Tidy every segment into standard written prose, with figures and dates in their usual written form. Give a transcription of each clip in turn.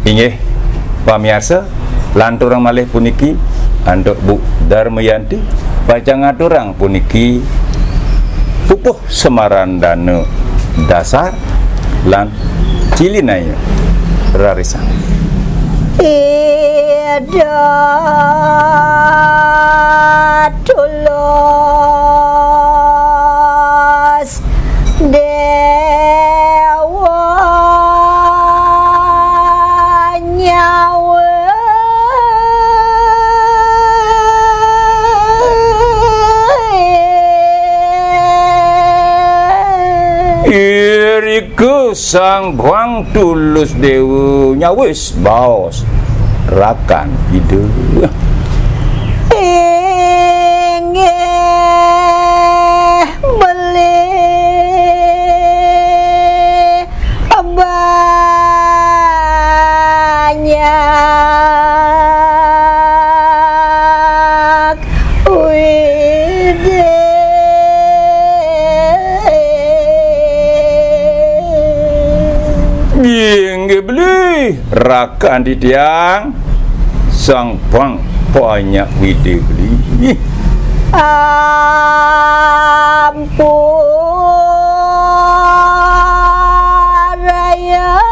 Inggih pamirsa, lanturang malih puniki anduk Bu Darmayanti bacang aturang puniki pupuh Semarandana dasar lan cilinaya rarisan. Ida tulos dewa nyawa Iriku sang buang tulus dewa nyawis baos rakan hidup ingin beli banyak wide ingin beli rakan di tiang sang bang banyak wide beli ampun rayang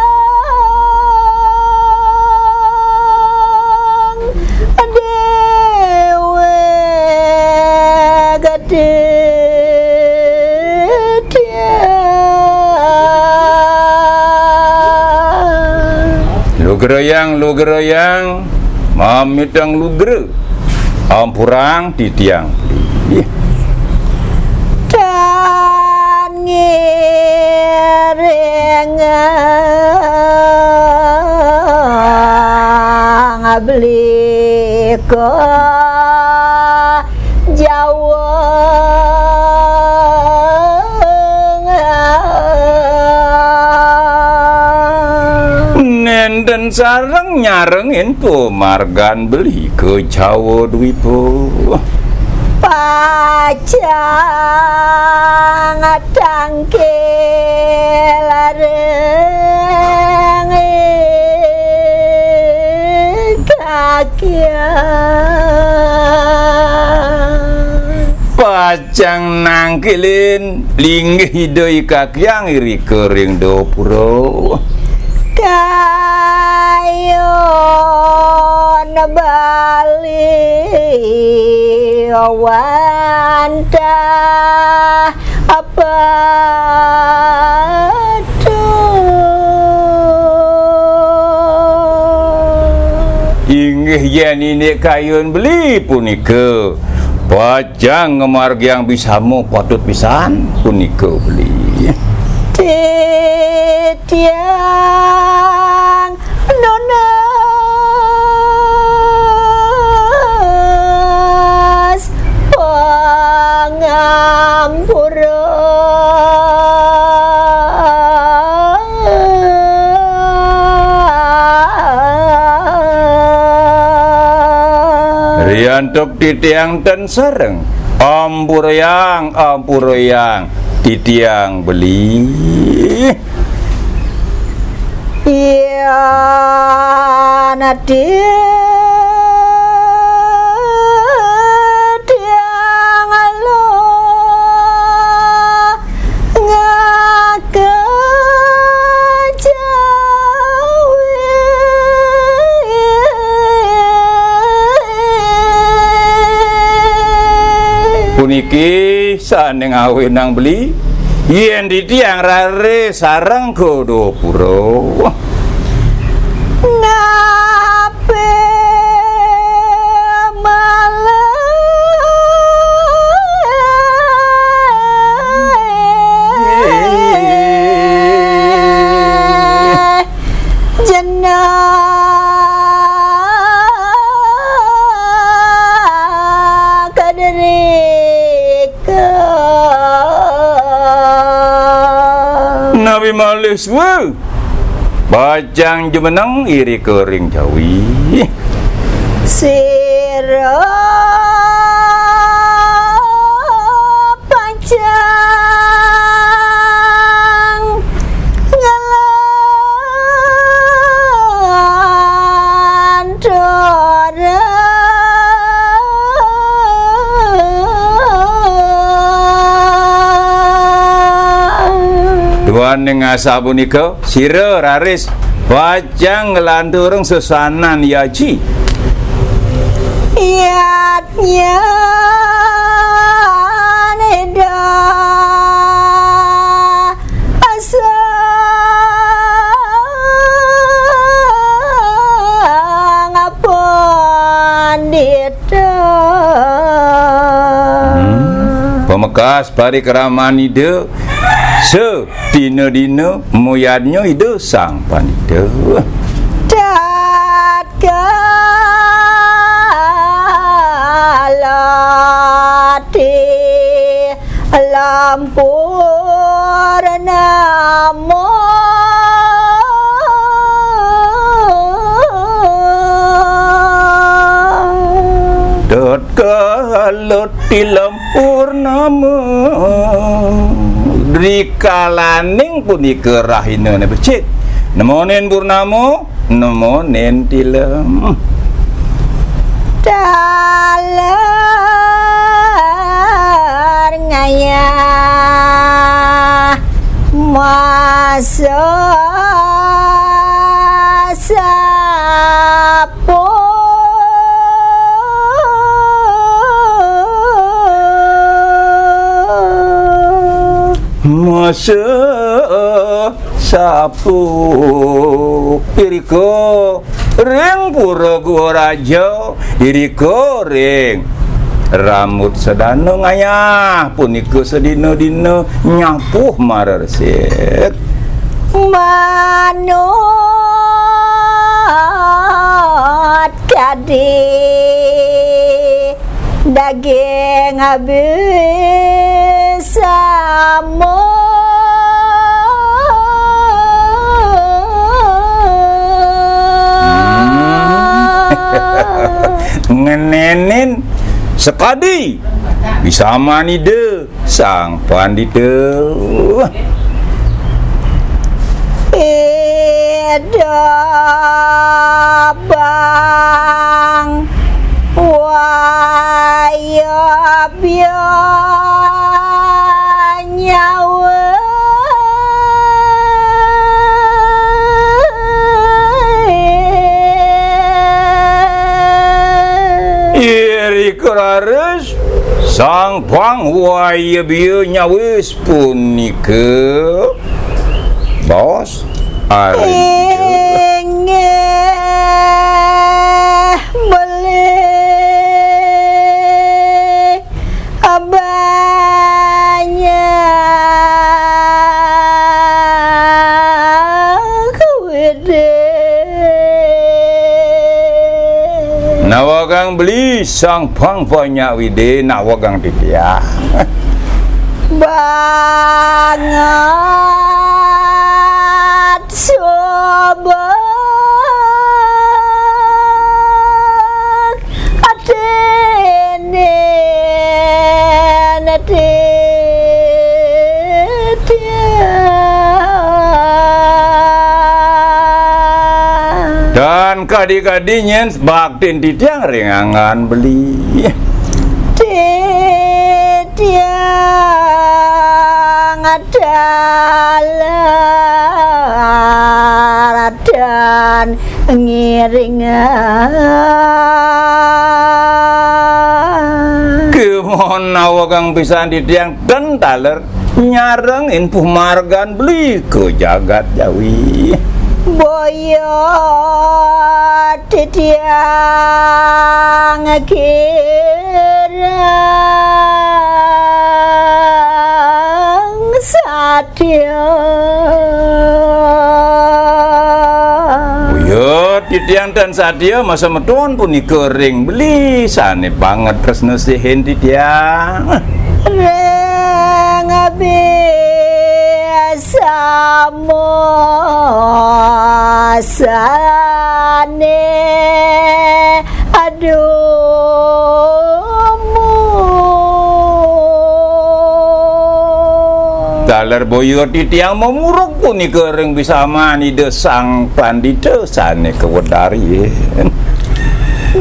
dewe gede lu gerayang mamitang lu gere ampurang di tiang beli dan ngirengang beli ke Jawa nenden sareng nyarengin pemargan beli ke Jawa Dwipo pacang tangke lareng kakian pacang nangkilin linggih hidoi kakiang iri kering dopuro kayon bali wanta apa inggih yen ini kayon beli punika pacang ngemargi yang bisa mau patut pisan punika beli titiang nonas pangampura riantop titiang ten sareng ampurayang titiang beli iya tiang lo puniki saneng awenang beli yen di tiang rare sareng godo puro ngape malah jenah kaderika Nabi Malis bacang jemenang iri kering jawi sira pancang ngalah Paning asa punika sira raris bajang ngelanturung sesanan yaji. Yatnya neda asa ngapandita Pemekas pari keraman ide sedina-dina moyadnya ide sang pandita. Tatkala lampur namo Tatkala lampur nama rikalaning punika rahina becik nemonen purnama nemonen tilam dalar ngaya masa sapo masa sapu iriko ring pura gua raja iriko ring rambut sedano ngayah punika sedina-dina nyapuh marersit manut kadi daging habis samo ngenenin sekadi bisa manide sang pandita ida bang waya biya nyawa Raris sang pangwaya bieu nyawis punika bos ingin beli banyak kuide nawagang beli sang pang banyak wide nawagang titiah banget sobat atene dan kadi-kadinya baktin titiang ringangan beli titiang adalah dan ngiringan kemana wagang pisan titiang dan taler nyareng inpuh margan beli ke jagat jawi boyo titiang kirang satya Buyut titiang dan sadia masa metuan puni kering beli sane banget tresno sihin titiang reng biasamo sane adumu daler boyo titiang memuruk puni kering bisa mani desang pandita sane kewedari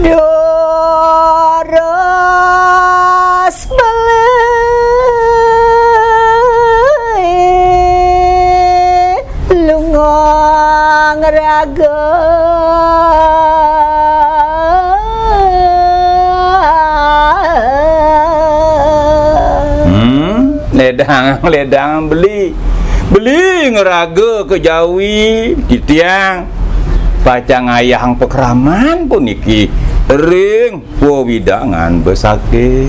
doros beli ngeraga ledang beli ngeraga ke Jawi di tiang pacang ayang pekraman puniki ring widangan besake